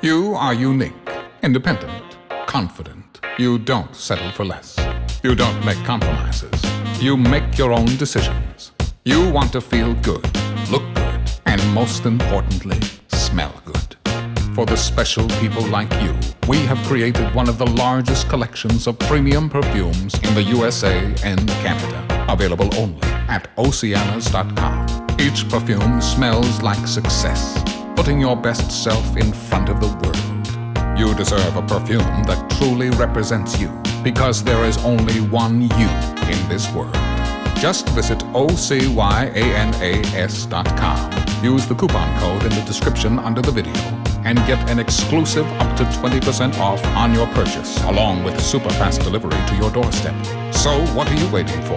You are unique, independent, confident. You don't settle for less. You don't make compromises. You make your own decisions. You want to feel good, look good, and most importantly, smell good. For the special people like you, we have created one of the largest collections of premium perfumes in the USA and Canada. Available only at oceanas.com. Each perfume smells like success, putting your best self in front of the world. You deserve a perfume that truly represents you, because there is only one you in this world. Just visit oceanas.com. Use the coupon code in the description under the video and get an exclusive up to 20% off on your purchase, along with super fast delivery to your doorstep. So what are you waiting for?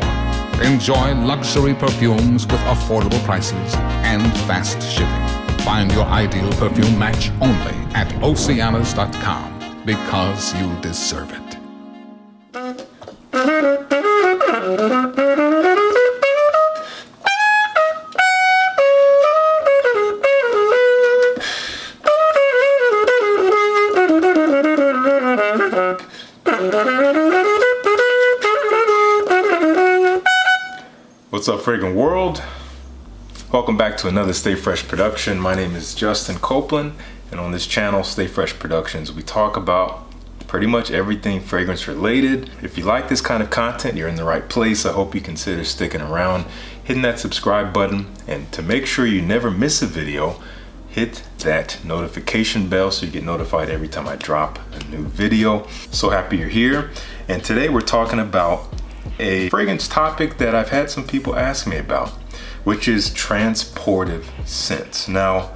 Enjoy luxury perfumes with affordable prices and fast shipping. Find your ideal perfume match only at oceanas.com, because you deserve it. What's up, Fragrant World? Welcome back to another Stay Fresh production. My name is Justin Copeland, and on this channel, Stay Fresh Productions, we talk about pretty much everything fragrance related. If you like this kind of content, you're in the right place. I hope you consider sticking around, hitting that subscribe button, and to make sure you never miss a video, hit that notification bell so you get notified every time I drop a new video. So happy you're here. And today we're talking about a fragrance topic that I've had some people ask me about, which is transportive scents. Now,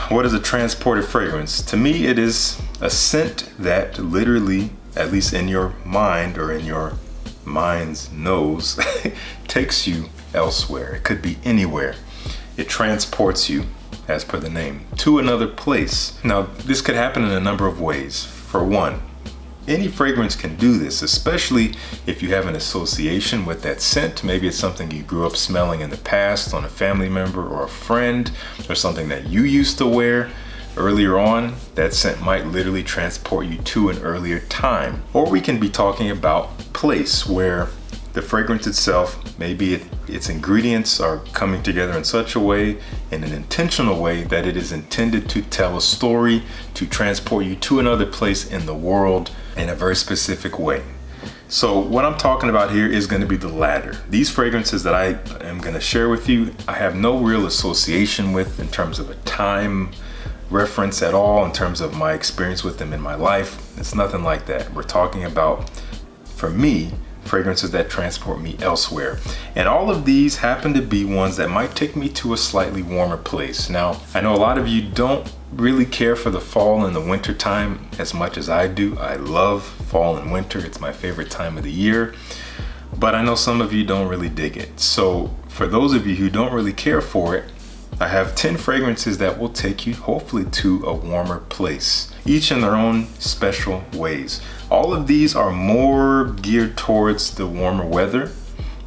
what is a transportive fragrance? To me, it is a scent that literally, at least in your mind or in your mind's nose, takes you elsewhere. It could be anywhere. It transports you, as per the name, to another place. Now, this could happen in a number of ways. For one, any fragrance can do this, especially if you have an association with that scent. Maybe it's something you grew up smelling in the past on a family member or a friend, or something that you used to wear earlier on. That scent might literally transport you to an earlier time. Or we can be talking about place, where the fragrance itself, maybe its ingredients are coming together in such a way, in an intentional way, that it is intended to tell a story, to transport you to another place in the world in a very specific way. So what I'm talking about here is going to be the latter. These fragrances that I am going to share with you, I have no real association with in terms of a time reference at all, in terms of my experience with them in my life. It's nothing like that. We're talking about, for me, fragrances that transport me elsewhere. And all of these happen to be ones that might take me to a slightly warmer place. Now, I know a lot of you don't really care for the fall and the winter time as much as I do. I love fall and winter. It's my favorite time of the year. But I know some of you don't really dig it. So for those of you who don't really care for it, I have 10 fragrances that will take you hopefully to a warmer place, each in their own special ways. All of these are more geared towards the warmer weather.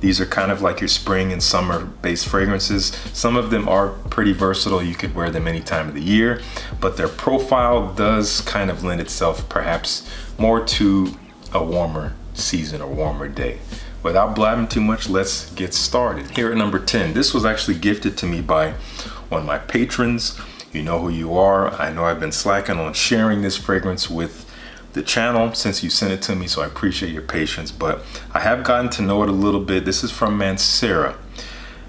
These are kind of like your spring and summer based fragrances. Some of them are pretty versatile. You could wear them any time of the year, but their profile does kind of lend itself perhaps more to a warmer season or warmer day. Without blabbing too much, let's get started. Here at number 10, this was actually gifted to me by one of my patrons. You know who you are. I know I've been slacking on sharing this fragrance with the channel since you sent it to me, so I appreciate your patience, but I have gotten to know it a little bit. This is from Mancera,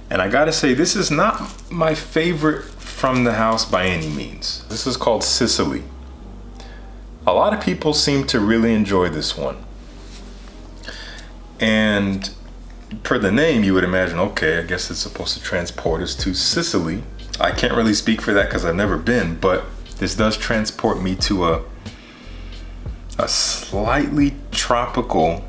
and I gotta say, this is not my favorite from the house by any means. This is called Sicily. A lot of people seem to really enjoy this one, and per the name, you would imagine, okay, I guess it's supposed to transport us to Sicily. I can't really speak for that because I've never been, but this does transport me to a slightly tropical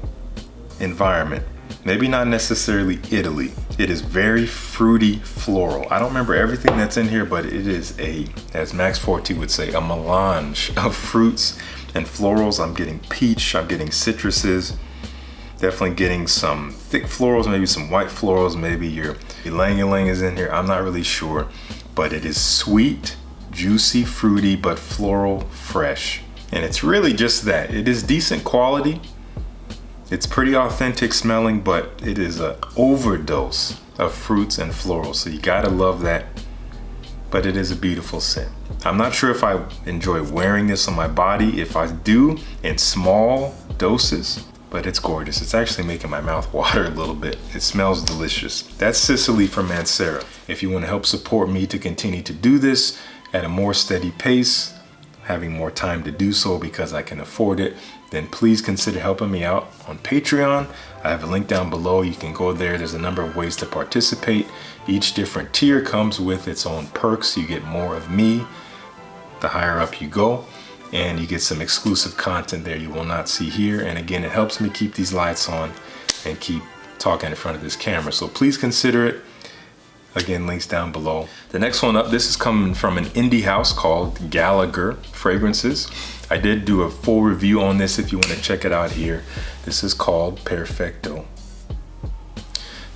environment. Maybe not necessarily Italy. It is very fruity floral. I don't remember everything that's in here, but it is as Max Forte would say, a melange of fruits and florals. I'm getting peach, I'm getting citruses, definitely getting some thick florals, maybe some white florals, maybe your ylang ylang is in here. I'm not really sure, but it is sweet, juicy, fruity, but floral, fresh. And it's really just that. It is decent quality. It's pretty authentic smelling, but it is an overdose of fruits and florals. So you gotta love that. But it is a beautiful scent. I'm not sure if I enjoy wearing this on my body. If I do, in small doses, but it's gorgeous. It's actually making my mouth water a little bit. It smells delicious. That's Sicily from Mancera. If you want to help support me to continue to do this at a more steady pace, having more time to do so because I can afford it, then please consider helping me out on Patreon. I have a link down below. You can go there. There's a number of ways to participate. Each different tier comes with its own perks. You get more of me the higher up you go, and you get some exclusive content there you will not see here. And again, it helps me keep these lights on and keep talking in front of this camera. So please consider it. Again, links down below. The next one up, this is coming from an indie house called Gallagher Fragrances. I did do a full review on this if you want to check it out here. This is called Perfecto.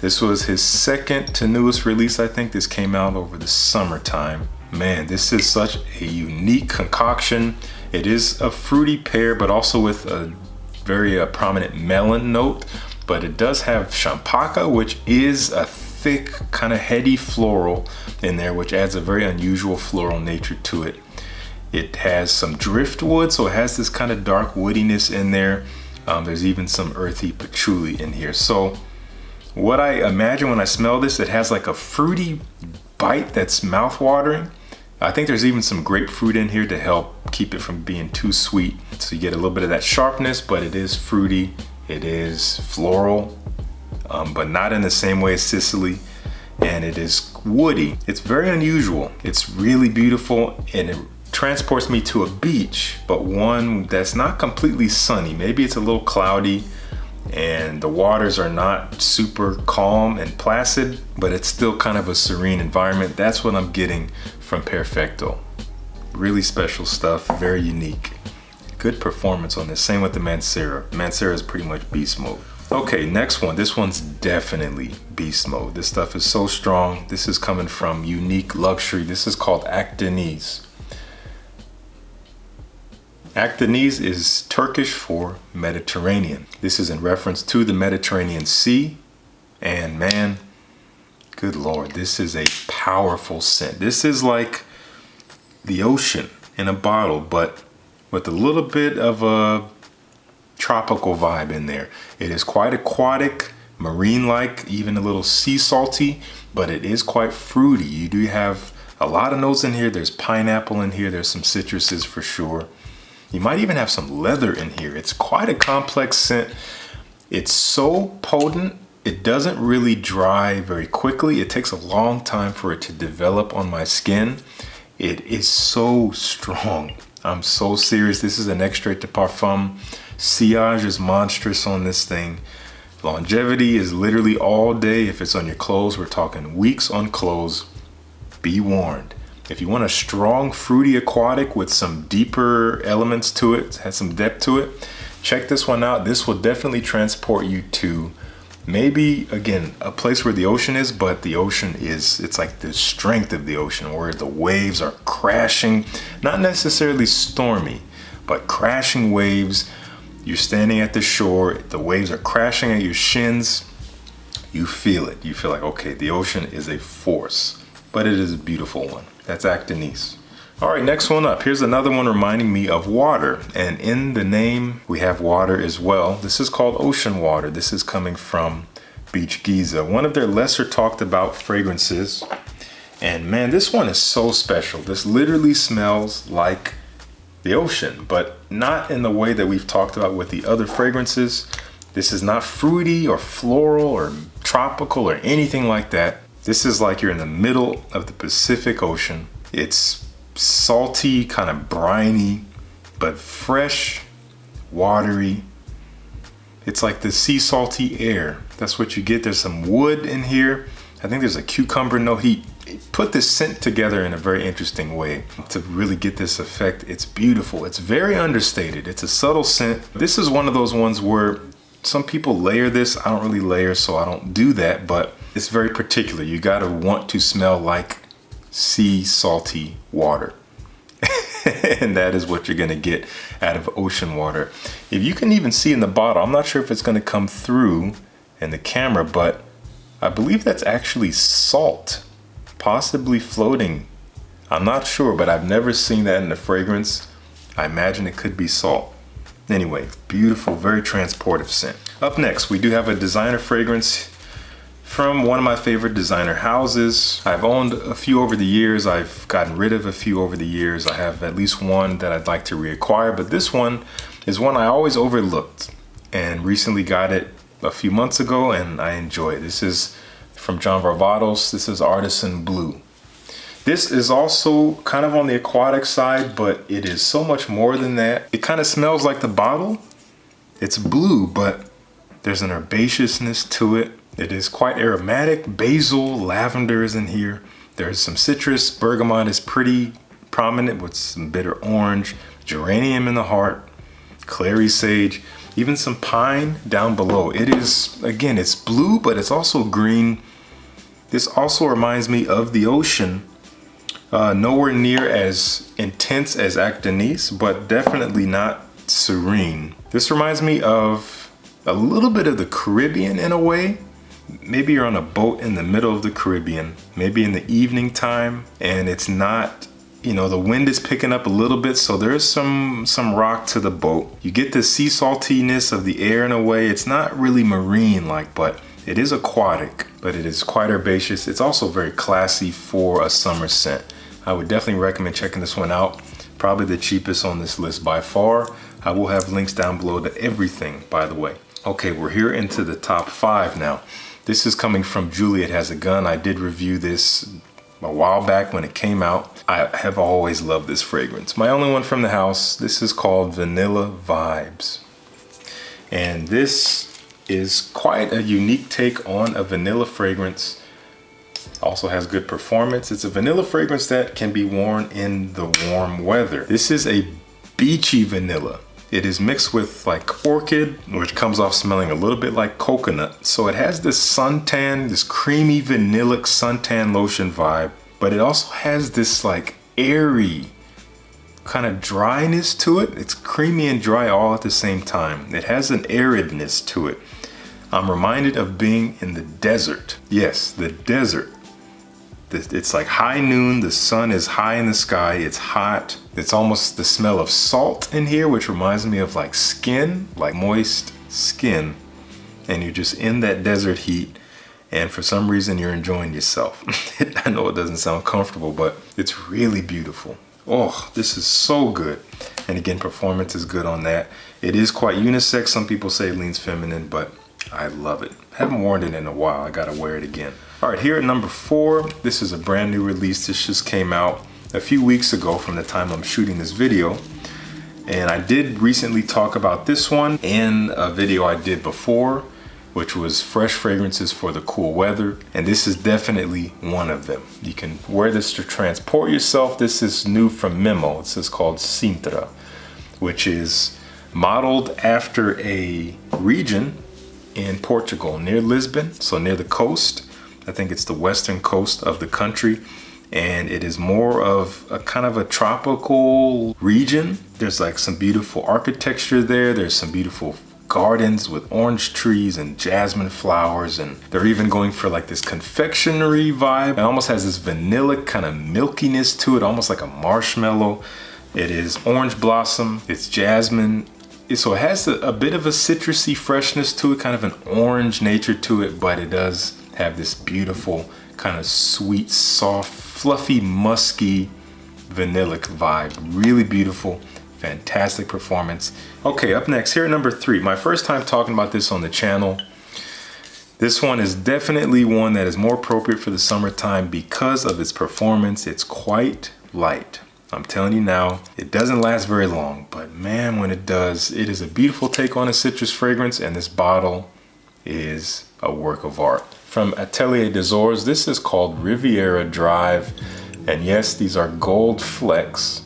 This was his second to newest release. I think this came out over the summertime. Man, this is such a unique concoction. It is a fruity pear, but also with a very prominent melon note. But it does have champaca, which is a thick, kind of heady floral in there, which adds a very unusual floral nature to it. It has some driftwood, so it has this kind of dark woodiness in there. There's even some earthy patchouli in here. So what I imagine when I smell this, it has like a fruity bite that's mouth-watering. I think there's even some grapefruit in here to help keep it from being too sweet. So you get a little bit of that sharpness, but it is fruity, it is floral, but not in the same way as Sicily. And it is woody. It's very unusual. It's really beautiful, and it transports me to a beach, but one that's not completely sunny. Maybe it's a little cloudy and the waters are not super calm and placid, but it's still kind of a serene environment. That's what I'm getting from Perfecto. Really special stuff, very unique. Good performance on this. Same with the Mancera. Mancera is pretty much beast mode. Okay, next one. This one's definitely beast mode. This stuff is so strong. This is coming from Unique Luxury. This is called Akdeniz. Akdeniz is Turkish for Mediterranean. This is in reference to the Mediterranean Sea. And man, good Lord, this is a powerful scent. This is like the ocean in a bottle, but with a little bit of a tropical vibe in there. It is quite aquatic, marine-like, even a little sea salty, but it is quite fruity. You do have a lot of notes in here. There's pineapple in here. There's some citruses for sure. You might even have some leather in here. It's quite a complex scent. It's so potent, it doesn't really dry very quickly. It takes a long time for it to develop on my skin. It is so strong. I'm so serious. This is an extrait de parfum. Sillage is monstrous on this thing. Longevity is literally all day. If it's on your clothes, we're talking weeks on clothes. Be warned. If you want a strong, fruity aquatic with some deeper elements to it, has some depth to it, check this one out. This will definitely transport you to maybe, again, a place where the ocean is, but the ocean is, it's like the strength of the ocean where the waves are crashing, not necessarily stormy, but crashing waves. You're standing at the shore, the waves are crashing at your shins. You feel it. You feel like, okay, the ocean is a force, but it is a beautiful one. That's Akdeniz. All right, next one up. Here's another one reminding me of water. And in the name, we have water as well. This is called Ocean Water. This is coming from Beach Giza, one of their lesser talked about fragrances. And man, this one is so special. This literally smells like the ocean, but not in the way that we've talked about with the other fragrances. This is not fruity or floral or tropical or anything like that. This is like you're in the middle of the Pacific Ocean. It's salty, kind of briny, but fresh, watery. It's like the sea salty air. That's what you get. There's some wood in here. I think there's a cucumber note. He put this scent together in a very interesting way to really get this effect. It's beautiful. It's very understated. It's a subtle scent. This is one of those ones where some people layer this. I don't really layer, so I don't do that, but it's very particular. You gotta want to smell like sea salty water. and that is what you're gonna get out of ocean water. If you can even see in the bottle, I'm not sure if it's gonna come through in the camera, but I believe that's actually salt, possibly floating. I'm not sure, but I've never seen that in a fragrance. I imagine it could be salt. Anyway, beautiful, very transportive scent. Up next, we do have a designer fragrance from one of my favorite designer houses. I've owned a few over the years. I've gotten rid of a few over the years. I have at least one that I'd like to reacquire, but this one is one I always overlooked and recently got it a few months ago and I enjoy it. This is from John Varvatos. This is Artisan Blue. This is also kind of on the aquatic side, but it is so much more than that. It kind of smells like the bottle. It's blue, but there's an herbaceousness to it. It is quite aromatic. Basil, lavender is in here. There's some citrus. Bergamot is pretty prominent with some bitter orange. Geranium in the heart. Clary sage. Even some pine down below. It is, again, it's blue, but it's also green. This also reminds me of the ocean. Nowhere near as intense as Akdeniz, but definitely not serene. This reminds me of a little bit of the Caribbean in a way. Maybe you're on a boat in the middle of the Caribbean, maybe in the evening time, and it's not, you know, the wind is picking up a little bit, so there's some rock to the boat. You get the sea saltiness of the air in a way. It's not really marine-like, but it is aquatic, but it is quite herbaceous. It's also very classy for a summer scent. I would definitely recommend checking this one out. Probably the cheapest on this list by far. I will have links down below to everything, by the way. Okay, we're here into the top 5 now. This is coming from Juliet Has a Gun. I did review this a while back when it came out. I have always loved this fragrance. My only one from the house. This is called Vanilla Vibes. And this is quite a unique take on a vanilla fragrance. Also has good performance. It's a vanilla fragrance that can be worn in the warm weather. This is a beachy vanilla. It is mixed with like orchid, which comes off smelling a little bit like coconut. So it has this suntan, this creamy vanillic suntan lotion vibe, but it also has this like airy kind of dryness to it. It's creamy and dry all at the same time. It has an aridness to it. I'm reminded of being in the desert. Yes, the desert. It's like high noon, the sun is high in the sky, it's hot. It's almost the smell of salt in here, which reminds me of like skin, like moist skin. And you're just in that desert heat, and for some reason you're enjoying yourself. I know it doesn't sound comfortable, but it's really beautiful. Oh, this is so good. And again, performance is good on that. It is quite unisex. Some people say it leans feminine, but I love it. Haven't worn it in a while. I gotta wear it again. All right, here at number 4, this is a brand new release. This just came out a few weeks ago from the time I'm shooting this video. And I did recently talk about this one in a video I did before, which was fresh fragrances for the cool weather. And this is definitely one of them. You can wear this to transport yourself. This is new from Memo. This is called Sintra, which is modeled after a region in Portugal near Lisbon, so near the coast. I think it's the western coast of the country, and it is more of a kind of a tropical region. There's like some beautiful architecture there. There's some beautiful gardens with orange trees and jasmine flowers, and they're even going for like this confectionery vibe. It almost has this vanilla kind of milkiness to it, almost like a marshmallow. It is orange blossom, it's jasmine. So it has a bit of a citrusy freshness to it, kind of an orange nature to it, but it does have this beautiful kind of sweet, soft, fluffy, musky, vanillic vibe. Really beautiful, fantastic performance. Okay, up next, here at number 3, my first time talking about this on the channel. This one is definitely one that is more appropriate for the summertime because of its performance. It's quite light. I'm telling you now, it doesn't last very long, but man, when it does, it is a beautiful take on a citrus fragrance, and this bottle is a work of art. From Atelier des Ors, this is called Riviera Drive, and yes, these are gold flecks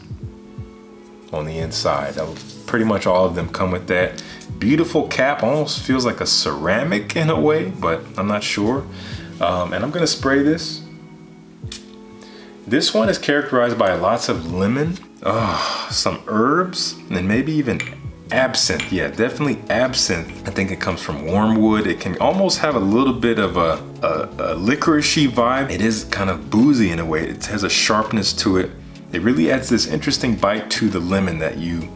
on the inside. Pretty much all of them come with that. Beautiful cap, almost feels like a ceramic in a way, but I'm not sure. And I'm gonna spray this. This one is characterized by lots of lemon, some herbs, and maybe even absinthe. Yeah, definitely absinthe. I think it comes from wormwood. It can almost have a little bit of a licoricey vibe. It is kind of boozy in a way. It has a sharpness to it. It really adds this interesting bite to the lemon that you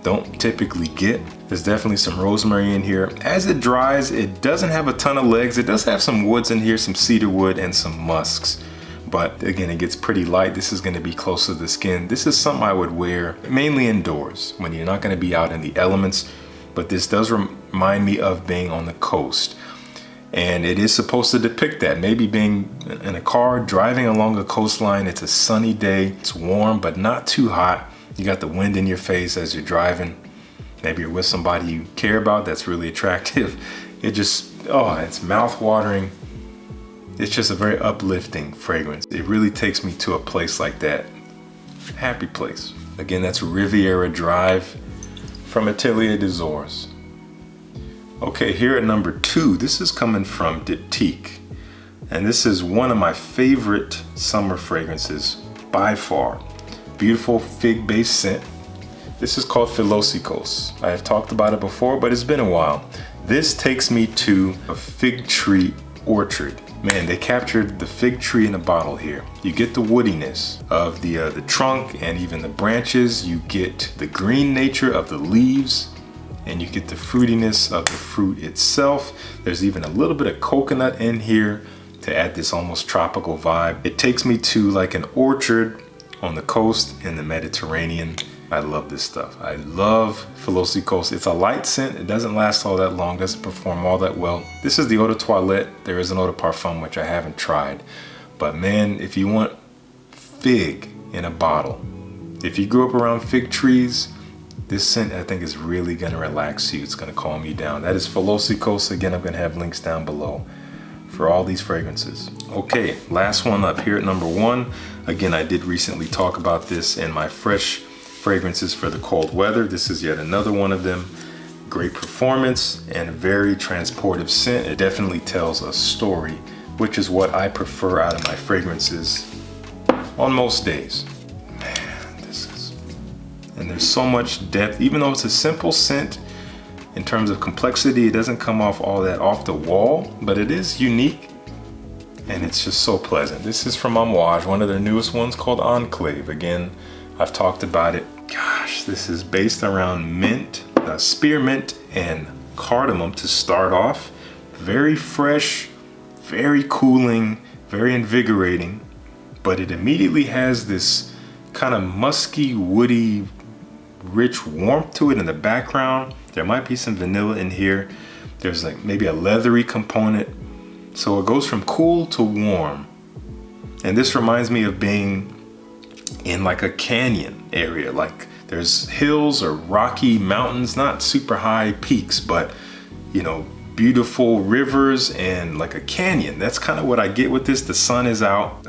don't typically get. There's definitely some rosemary in here. As it dries, it doesn't have a ton of legs. It does have some woods in here, some cedar wood and some musks. But again, it gets pretty light. This is gonna be close to the skin. This is something I would wear mainly indoors when you're not gonna be out in the elements. But this does remind me of being on the coast. And it is supposed to depict that. Maybe being in a car, driving along a coastline. It's a sunny day. It's warm, but not too hot. You got the wind in your face as you're driving. Maybe you're with somebody you care about that's really attractive. It just, it's mouth-watering. It's just a very uplifting fragrance. It really takes me to a place like that. Happy place. Again, that's Riviera Drive from Atelier des Ors. Okay, here at number 2, this is coming from Diptyque. And this is one of my favorite summer fragrances by far. Beautiful fig-based scent. This is called Felocicos. I have talked about it before, but it's been a while. This takes me to a fig tree orchard. Man, they captured the fig tree in a bottle here. You get the woodiness of the trunk and even the branches. You get the green nature of the leaves, and you get the fruitiness of the fruit itself. There's even a little bit of coconut in here to add this almost tropical vibe. It takes me to like an orchard on the coast in the Mediterranean. I love this stuff. I love Felocicos. It's a light scent. It doesn't last all that long, doesn't perform all that well. This is the eau de toilette. There is an eau de parfum, which I haven't tried. But man, if you want fig in a bottle, if you grew up around fig trees, this scent I think is really gonna relax you. It's gonna calm you down. That is Felocicos. Again, I'm gonna have links down below for all these fragrances. Okay, last one up here at number 1. Again, I did recently talk about this in my fresh fragrances for the cold weather. This is yet another one of them. Great performance and very transportive scent. It definitely tells a story, which is what I prefer out of my fragrances on most days. Man, and there's so much depth. Even though it's a simple scent, in terms of complexity, it doesn't come off all that off the wall, but it is unique and it's just so pleasant. This is from Amouage, one of their newest ones called Enclave. Again, I've talked about it. Gosh, this is based around mint, spearmint and cardamom to start off. Very fresh, very cooling, very invigorating, but it immediately has this kind of musky, woody, rich warmth to it in the background. There might be some vanilla in here. There's like maybe a leathery component. So it goes from cool to warm. And this reminds me of being in like a canyon area. Like there's hills or rocky mountains, not super high peaks, but you know, beautiful rivers and like a canyon. That's kind of what I get with this. The sun is out.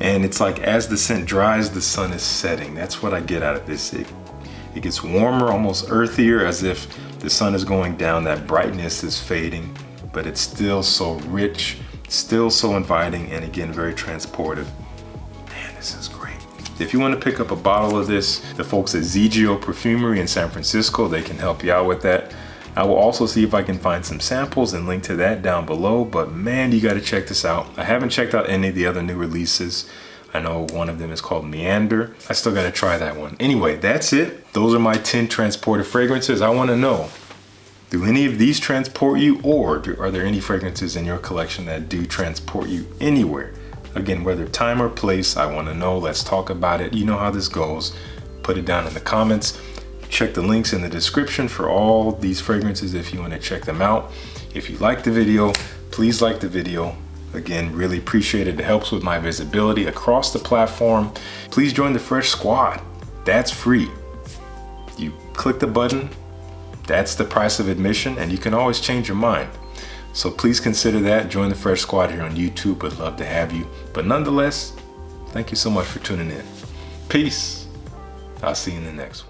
And it's like as the scent dries, the sun is setting. That's what I get out of this. It gets warmer, almost earthier, as if the sun is going down. That brightness is fading, but it's still so rich, still so inviting, and again, very transportive. Man, this is great. If you want to pick up a bottle of this, the folks at Zigio Perfumery in San Francisco, they can help you out with that. I will also see if I can find some samples and link to that down below, but man, you got to check this out. I haven't checked out any of the other new releases. I know one of them is called Meander. I still got to try that one. Anyway, that's it. Those are my 10 transportive fragrances. I want to know, do any of these transport you, or are there any fragrances in your collection that do transport you anywhere? Again, whether time or place, I want to know. Let's talk about it. You know how this goes. Put it down in the comments. Check the links in the description for all these fragrances if you want to check them out. If you like the video, please like the video. Again, really appreciate it. It helps with my visibility across the platform. Please join the Fresh Squad. That's free. You click the button, that's the price of admission, and you can always change your mind. So please consider that. Join the Fresh Squad here on YouTube. Would love to have you. But nonetheless, thank you so much for tuning in. Peace. I'll see you in the next one.